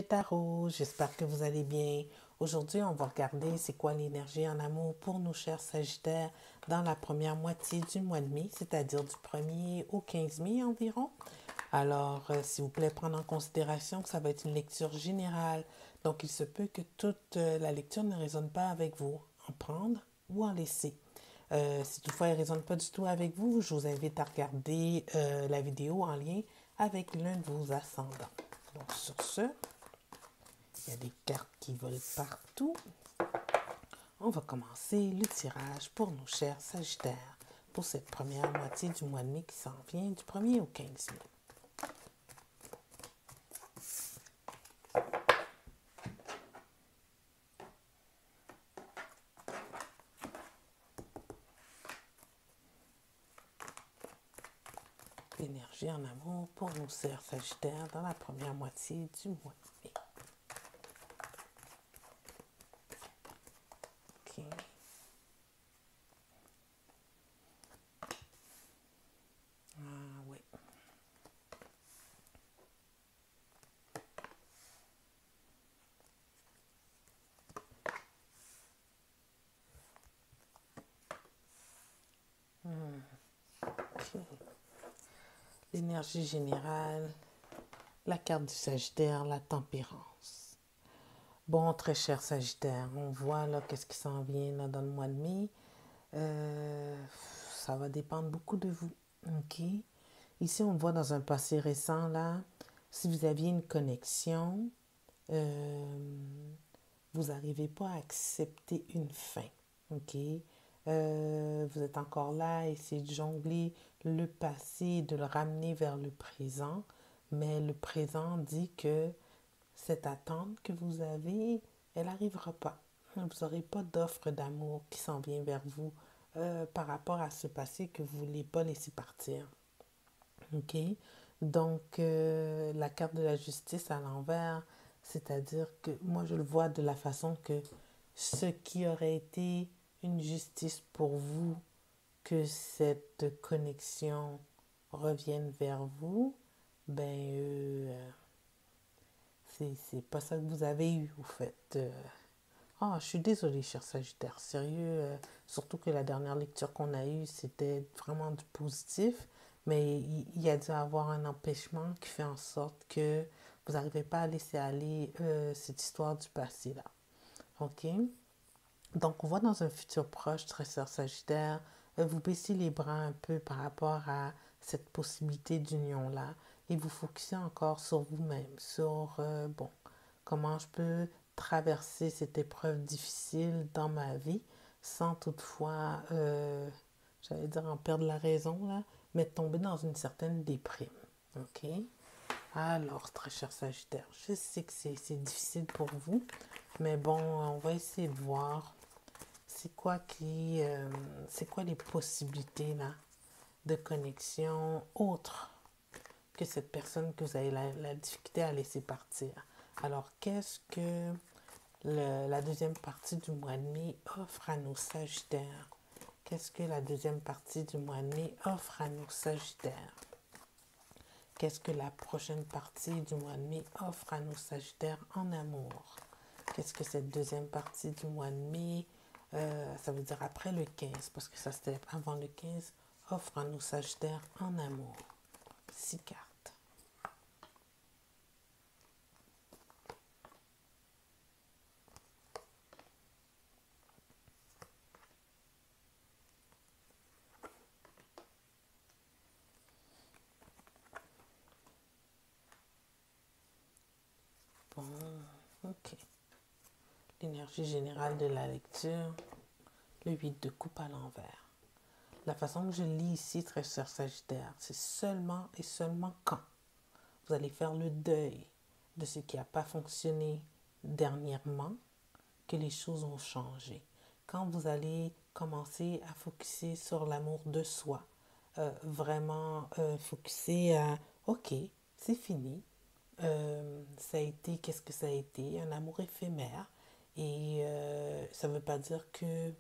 Tarot, j'espère que vous allez bien. Aujourd'hui, on va regarder c'est quoi l'énergie en amour pour nos chers Sagittaires dans la première moitié du mois de mai, c'est-à-dire du 1er au 15 mai environ. Alors, s'il vous plaît, prendre en considération que ça va être une lecture générale. Donc, il se peut que toute la lecture ne résonne pas avec vous. En prendre ou en laisser. Si toutefois elle ne résonne pas du tout avec vous, je vous invite à regarder la vidéo en lien avec l'un de vos ascendants. Donc, sur ce, il y a des cartes qui volent partout. On va commencer le tirage pour nos chers Sagittaires pour cette première moitié du mois de mai qui s'en vient du 1er au 15 mai. L'énergie en amour pour nos chers Sagittaires dans la première moitié du mois de mai. OK. Ah oui. OK. L'énergie générale, la carte du Sagittaire, la tempérance. Bon, très cher Sagittaire, on voit là qu'est-ce qui s'en vient là, dans le mois de mai. Ça va dépendre beaucoup de vous. OK? Ici, on voit dans un passé récent, là, si vous aviez une connexion, vous n'arrivez pas à accepter une fin. OK? Vous êtes encore là à essayer de jongler le passé, de le ramener vers le présent. Mais le présent dit que cette attente que vous avez, elle n'arrivera pas. Vous n'aurez pas d'offre d'amour qui s'en vient vers vous par rapport à ce passé que vous ne voulez pas laisser partir. OK? Donc, la carte de la justice à l'envers, c'est-à-dire que moi, je le vois de la façon que ce qui aurait été une justice pour vous, que cette connexion revienne vers vous, ben, c'est pas ça que vous avez eu, vous faites. Ah, je suis désolée, cher Sagittaire, sérieux, surtout que la dernière lecture qu'on a eue, c'était vraiment du positif, mais il y a dû avoir un empêchement qui fait en sorte que vous n'arrivez pas à laisser aller cette histoire du passé-là. OK? Donc, on voit dans un futur proche, très cher Sagittaire, vous baissez les bras un peu par rapport à cette possibilité d'union-là et vous focussez encore sur vous-même, sur, bon, comment je peux traverser cette épreuve difficile dans ma vie sans toutefois, j'allais dire en perdre la raison, là, mais tomber dans une certaine déprime. OK? Alors, très cher Sagittaire, je sais que c'est difficile pour vous, mais bon, on va essayer de voir c'est quoi les possibilités là de connexion autres que cette personne que vous avez la difficulté à laisser partir. Alors, qu'est-ce que la deuxième partie du mois de mai offre à nos Sagittaires? Qu'est-ce que la deuxième partie du mois de mai offre à nos Sagittaires? Qu'est-ce que la prochaine partie du mois de mai offre à nos Sagittaires en amour? Qu'est-ce que cette deuxième partie du mois de mai, ça veut dire après le 15, parce que ça c'était avant le 15, offre à nos Sagittaires en amour? 6 cartes. Bon, ok. L'énergie générale de la lecture, le 8 de coupe à l'envers. La façon que je lis ici, très cher Sagittaire, c'est seulement et seulement quand vous allez faire le deuil de ce qui n'a pas fonctionné dernièrement que les choses ont changé. Quand vous allez commencer à focuser sur l'amour de soi, vraiment focuser à OK, c'est fini. Ça a été, qu'est-ce que ça a été? Un amour éphémère. Et ça ne veut pas dire que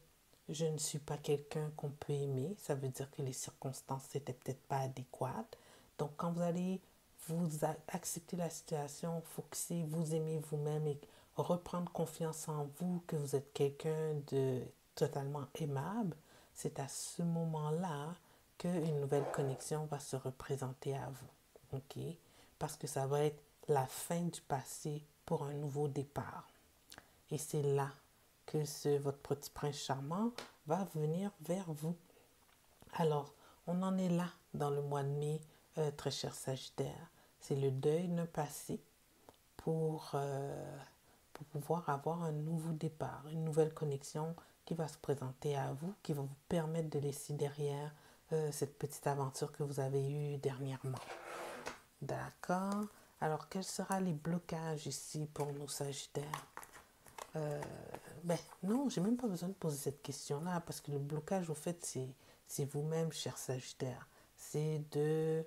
je ne suis pas quelqu'un qu'on peut aimer. Ça veut dire que les circonstances n'étaient peut-être pas adéquates. Donc, quand vous allez vous acceptez la situation, focuser, vous aimez vous-même et reprendre confiance en vous, que vous êtes quelqu'un de totalement aimable, c'est à ce moment-là qu'une nouvelle connexion va se représenter à vous. OK? Parce que ça va être la fin du passé pour un nouveau départ. Et c'est là que votre petit prince charmant va venir vers vous. Alors, on en est là dans le mois de mai, très cher Sagittaire. C'est le deuil d'un passé pour pouvoir avoir un nouveau départ, une nouvelle connexion qui va se présenter à vous, qui va vous permettre de laisser derrière cette petite aventure que vous avez eue dernièrement. D'accord. Alors, quels seront les blocages ici pour nos Sagittaires? Non, j'ai même pas besoin de poser cette question-là parce que le blocage, au fait, c'est vous-même, cher Sagittaire. C'est de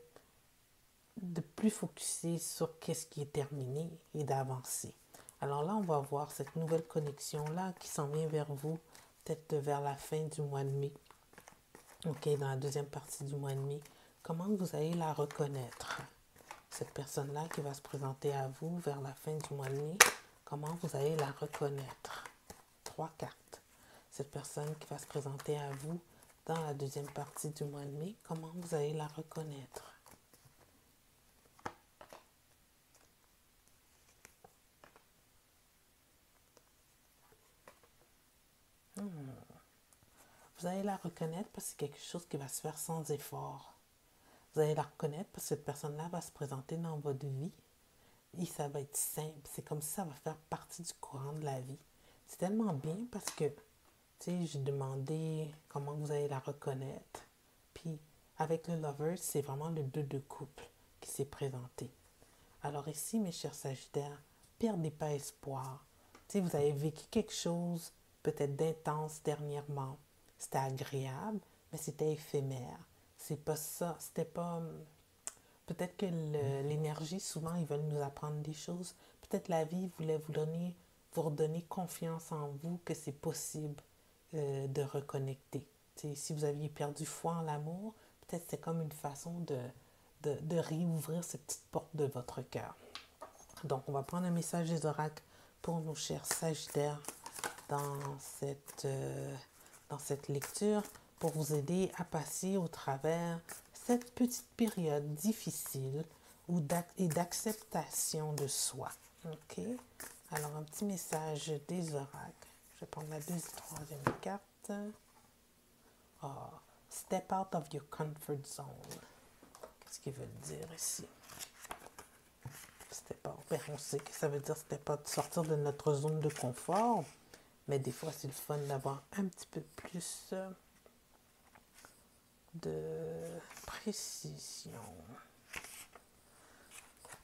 plus focuser sur qu'est-ce qui est terminé et d'avancer. Alors là, on va voir cette nouvelle connexion-là qui s'en vient vers vous, peut-être vers la fin du mois de mai. OK, dans la deuxième partie du mois de mai. Comment vous allez la reconnaître? Cette personne-là qui va se présenter à vous vers la fin du mois de mai, comment vous allez la reconnaître? 3 cartes. Cette personne qui va se présenter à vous dans la deuxième partie du mois de mai, comment vous allez la reconnaître? Vous allez la reconnaître parce que c'est quelque chose qui va se faire sans effort. Vous allez la reconnaître parce que cette personne-là va se présenter dans votre vie et ça va être simple. C'est comme ça, ça va faire partie du courant de la vie. C'est tellement bien parce que, tu sais, j'ai demandé comment vous allez la reconnaître. Puis, avec le lover, c'est vraiment le 2 de couple qui s'est présenté. Alors ici, mes chers Sagittaires, perdez pas espoir. Tu sais, vous avez vécu quelque chose peut-être d'intense dernièrement. C'était agréable, mais c'était éphémère. C'est pas ça, c'était pas... Peut-être que l'énergie, souvent, ils veulent nous apprendre des choses. Peut-être la vie voulait vous redonner confiance en vous que c'est possible de reconnecter. Tu sais, si vous aviez perdu foi en l'amour, peut-être c'est comme une façon de réouvrir cette petite porte de votre cœur. Donc, on va prendre un message des oracles pour nos chers Sagittaires dans cette lecture pour vous aider à passer au travers cette petite période difficile et d'acceptation de soi. OK? Alors, un petit message des oracles. Je vais prendre la deuxième et troisième carte. Oh, step out of your comfort zone. Qu'est-ce qu'ils veulent dire ici? Step out. Ben, on sait que ça veut dire step out, sortir de notre zone de confort. Mais des fois, c'est le fun d'avoir un petit peu plus de précision.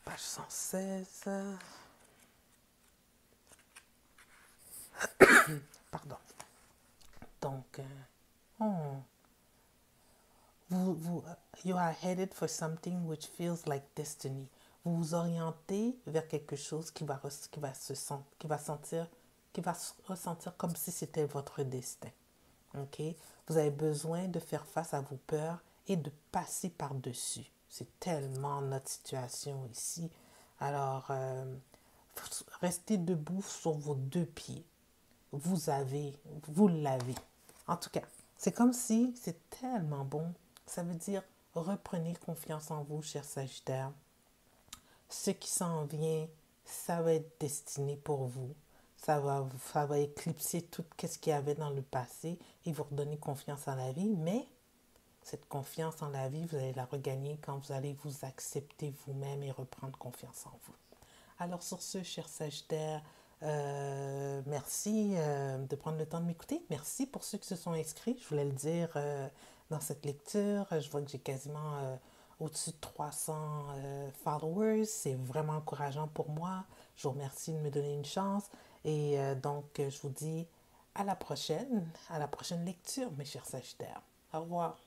Page 116. Pardon. Donc, you are headed for something which feels like destiny. Vous vous orientez vers quelque chose qui va ressentir comme si c'était votre destin. OK? Vous avez besoin de faire face à vos peurs et de passer par-dessus. C'est tellement notre situation ici. Alors, restez debout sur vos 2 pieds. Vous l'avez. En tout cas, c'est comme si c'est tellement bon. Ça veut dire reprenez confiance en vous, chers Sagittaires. Ce qui s'en vient, ça va être destiné pour vous. Ça va éclipser tout ce qu'il y avait dans le passé et vous redonner confiance en la vie. Mais cette confiance en la vie, vous allez la regagner quand vous allez vous accepter vous-même et reprendre confiance en vous. Alors sur ce, cher Sagittaire, merci de prendre le temps de m'écouter. Merci pour ceux qui se sont inscrits. Je voulais le dire dans cette lecture. Je vois que j'ai quasiment au-dessus de 300 followers. C'est vraiment encourageant pour moi. Je vous remercie de me donner une chance. Et donc, je vous dis à la prochaine lecture, mes chers Sagittaires. Au revoir.